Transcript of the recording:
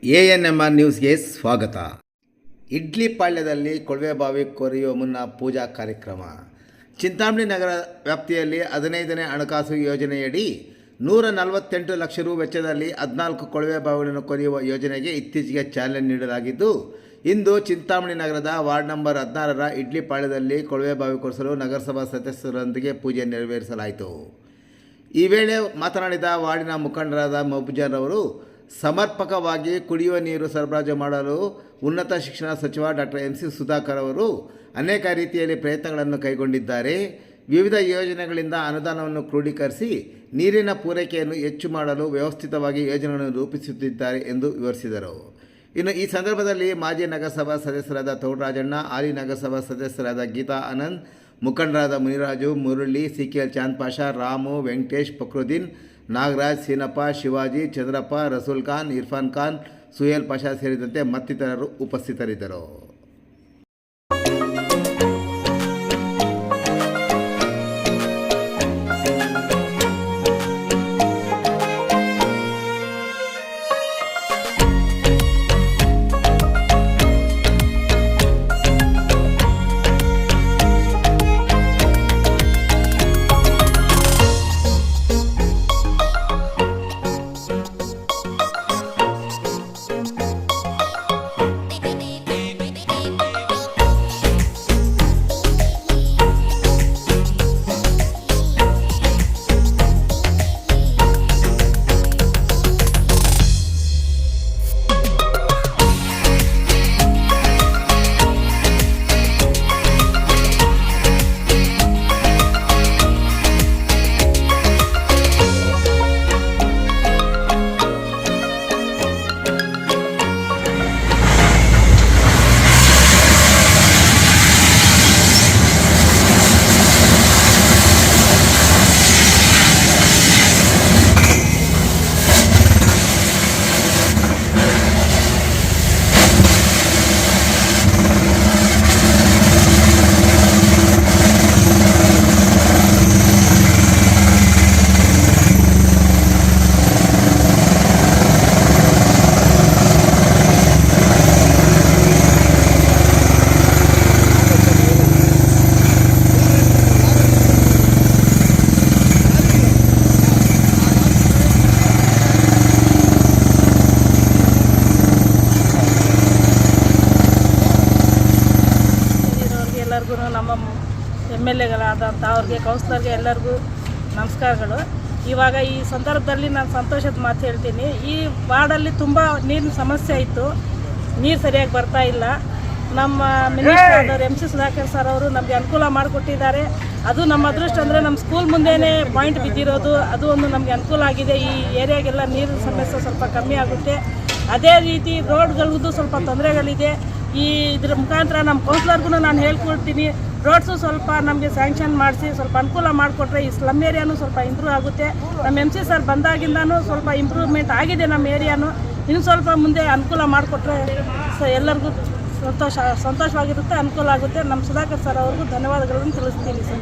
ANMR ನ್ಯೂಸ್ಗೆ ಸ್ವಾಗತ. ಇಡ್ಲಿ ಪಾಳ್ಯದಲ್ಲಿ ಕೊಳವೆಬಾವಿ ಕೊರೆಯುವ ಮುನ್ನ ಪೂಜಾ ಕಾರ್ಯಕ್ರಮ. ಚಿಂತಾಮಣಿ ನಗರ ವ್ಯಾಪ್ತಿಯಲ್ಲಿ 15ನೇ ಹಣಕಾಸು ಯೋಜನೆಯಡಿ 148 ಲಕ್ಷ ರು ವೆಚ್ಚದಲ್ಲಿ 14 ಕೊಳವೆಬಾವಿಗಳನ್ನು ಕೊರೆಯುವ ಯೋಜನೆಗೆ ಇತ್ತೀಚೆಗೆ ಚಾಲನೆ ನೀಡಲಾಗಿದ್ದು, ಇಂದು ಚಿಂತಾಮಣಿ ನಗರದ ವಾರ್ಡ್ ನಂಬರ್ 16ರ ಇಡ್ಲಿ ಪಾಳ್ಯದಲ್ಲಿ ಕೊಳವೆಬಾವಿ ಕೊರೆಸಲು ನಗರಸಭಾ ಸದಸ್ಯರೊಂದಿಗೆ ಪೂಜೆ ನೆರವೇರಿಸಲಾಯಿತು. ಈ ವೇಳೆ ಮಾತನಾಡಿದ ವಾರ್ಡಿನ ಮುಖಂಡರಾದ ಮಹಬೂಜರ್ ಅವರು, ಸಮರ್ಪಕವಾಗಿ ಕುಡಿಯುವ ನೀರು ಸರಬರಾಜು ಮಾಡಲು ಉನ್ನತ ಶಿಕ್ಷಣ ಸಚಿವ ಡಾಕ್ಟರ್ MC ಸುಧಾಕರ್ ಅವರು ಅನೇಕ ರೀತಿಯಲ್ಲಿ ಪ್ರಯತ್ನಗಳನ್ನು ಕೈಗೊಂಡಿದ್ದಾರೆ. ವಿವಿಧ ಯೋಜನೆಗಳಿಂದ ಅನುದಾನವನ್ನು ಕ್ರೋಢೀಕರಿಸಿ ನೀರಿನ ಪೂರೈಕೆಯನ್ನು ಹೆಚ್ಚು ಮಾಡಲು ವ್ಯವಸ್ಥಿತವಾಗಿ ಯೋಜನೆಗಳನ್ನು ರೂಪಿಸುತ್ತಿದ್ದಾರೆ ಎಂದು ವಿವರಿಸಿದರು. ಇನ್ನು ಈ ಸಂದರ್ಭದಲ್ಲಿ ಮಾಜಿ ನಗರಸಭಾ ಸದಸ್ಯರಾದ ತೌಡರಾಜಣ್ಣ, ಹಾಲಿ ನಗರಸಭಾ ಸದಸ್ಯರಾದ ಗೀತಾ ಆನಂದ್, ಮುಖಂಡರಾದ ಮುನಿರಾಜು, ಮುರಳಿ, CKL ಚಾಂದ್ ಪಾಷಾ, ರಾಮು, ವೆಂಕಟೇಶ್, ಫಕ್ರುದ್ದೀನ್, ನಾಗರಾಜ್, ಸೀನಪ್ಪ, ಶಿವಾಜಿ, ಚಂದ್ರಪ್ಪ, ರಸೂಲ್ ಖಾನ್, ಇರ್ಫಾನ್ ಖಾನ್, ಸುಹೇಲ್ ಪಾಷಾ ಸೇರಿದಂತೆ ಮತ್ತಿತರರು ಉಪಸ್ಥಿತರಿದ್ದರು. ಎಲ್ಲರಿಗೂ ನಮ್ಮ MLAಗಳಾದಂಥ ಅವ್ರಿಗೆ, ಕೌನ್ಸಿಲರ್ಗೆ ಎಲ್ಲರಿಗೂ ನಮಸ್ಕಾರಗಳು. ಇವಾಗ ಈ ಸಂದರ್ಭದಲ್ಲಿ ನಾನು ಸಂತೋಷದ ಮಾತು ಹೇಳ್ತೀನಿ. ಈ ವಾರ್ಡಲ್ಲಿ ತುಂಬ ನೀರಿನ ಸಮಸ್ಯೆ ಇತ್ತು, ನೀರು ಸರಿಯಾಗಿ ಬರ್ತಾ ಇಲ್ಲ. ನಮ್ಮ ಮಿನಿಸ್ಟರ್ ಆದವರು MC ಸುಧಾಕರ್ ಸರ್ ಅವರು ನಮಗೆ ಅನುಕೂಲ ಮಾಡಿಕೊಟ್ಟಿದ್ದಾರೆ. ಅದು ನಮ್ಮ ಅದೃಷ್ಟ. ಅಂದರೆ ನಮ್ಮ ಸ್ಕೂಲ್ ಮುಂದೆನೇ ಪಾಯಿಂಟ್ ಬಿದ್ದಿರೋದು, ಅದು ಒಂದು ನಮಗೆ ಅನುಕೂಲ ಆಗಿದೆ. ಈ ಏರಿಯಾಗೆಲ್ಲ ನೀರಿನ ಸಮಸ್ಯೆ ಸ್ವಲ್ಪ ಕಮ್ಮಿ ಆಗುತ್ತೆ. ಅದೇ ರೀತಿ ರೋಡ್ಗಳದ್ದು ಸ್ವಲ್ಪ ತೊಂದರೆಗಳಿದೆ. ಇದರ ಮುಖಾಂತರ ನಮ್ಮ ಕೌನ್ಸಿಲರ್ಗೂ ನಾನು ಹೇಳ್ಕೊಳ್ತೀನಿ, ರೋಡ್ಸು ಸ್ವಲ್ಪ ನಮಗೆ ಸ್ಯಾಂಕ್ಷನ್ ಮಾಡಿಸಿ ಸ್ವಲ್ಪ ಅನುಕೂಲ ಮಾಡಿಕೊಟ್ರೆ ಈ ಸ್ಲಮ್ ಏರಿಯಾನು ಸ್ವಲ್ಪ ಇಂಪ್ರೂವ್ ಆಗುತ್ತೆ. ನಮ್ಮ MC ಸರ್ ಬಂದಾಗಿಂದನೂ ಸ್ವಲ್ಪ ಇಂಪ್ರೂವ್ಮೆಂಟ್ ಆಗಿದೆ ನಮ್ಮ ಏರಿಯಾನು. ಇನ್ನು ಸ್ವಲ್ಪ ಮುಂದೆ ಅನುಕೂಲ ಮಾಡಿಕೊಟ್ರೆ ಎಲ್ಲರಿಗೂ ಸಂತೋಷವಾಗಿರುತ್ತೆ, ಅನುಕೂಲ ಆಗುತ್ತೆ. ನಮ್ಮ ಸುಧಾಕರ್ ಸರ್ ಅವ್ರಿಗೂ ಧನ್ಯವಾದಗಳನ್ನು ತಿಳಿಸ್ತೀನಿ.